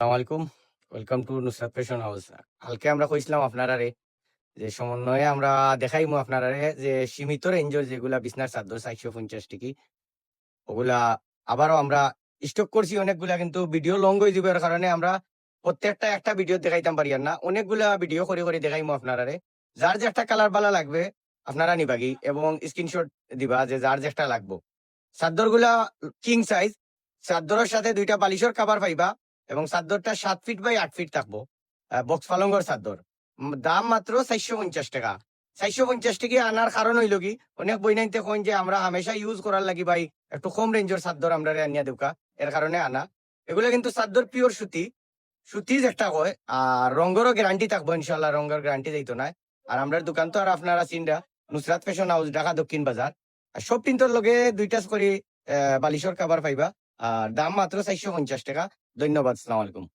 আসসালামু আলাইকুম। Welcome to Nusrat fashion house. কালকে আমরা কইছিলাম আপনারারে যে সমন্বয়ে আমরা দেখাইমু আপনারারে যে সীমিত রেঞ্জের যেগুলা বিছনার চাদর ৪৫০ টিকি ওগুলা আবারও আমরা স্টক করছি অনেকগুলা, কিন্তু ভিডিও লং হয়ে যাবে এর কারণে আমরা প্রত্যেকটা একটা ভিডিও দেখাইতাম পারি আর না। অনেকগুলা ভিডিও করে দেখাইমু আপনারারে। যার যে একটা কালার বালা লাগবে আপনারা নিবাগি এবং স্ক্রিনশট দিবা যে যার যে একটা লাগবো। চাদরগুলা কিং সাইজ, চাদরের সাথে ২ টা বালিশের কভার পাইবা এবং চাদরটা ৭ ফিট বাই ৮ ফিট থাকবো। বক্স পালঙ্গর চাদর। দাম মাত্র ৪৫০ টাকা। ৪৫০ টাকা আনার কারণ হইল কি, অনেক বইনাইতে কইন যে আমরা হামেশা ইউজ করার লাগি ভাই একটু কম রেঞ্জের চাদর আমরা আনিয়া দেউকা, এর কারণে আনা। এগুলা কিন্তু চাদর পিওর সুতি, সুতি যেটা কয়। আর রঙেরও গ্যারান্টি থাকবো ইনশাআল্লাহ, রঙের গ্যারান্টি দিত না। আর আমরা দোকান তো আর আপনারা চিনরা নুসরাত ফ্যাশন হাউস, ঢাকা দক্ষিণ বাজার। আর সব তিনটার লগে ২টা করে বালিশের কভার পাইবা। আর দাম মাত্র ৪৫০ টাকা। ধন্যবাদ। আসসালামু আলাইকুম।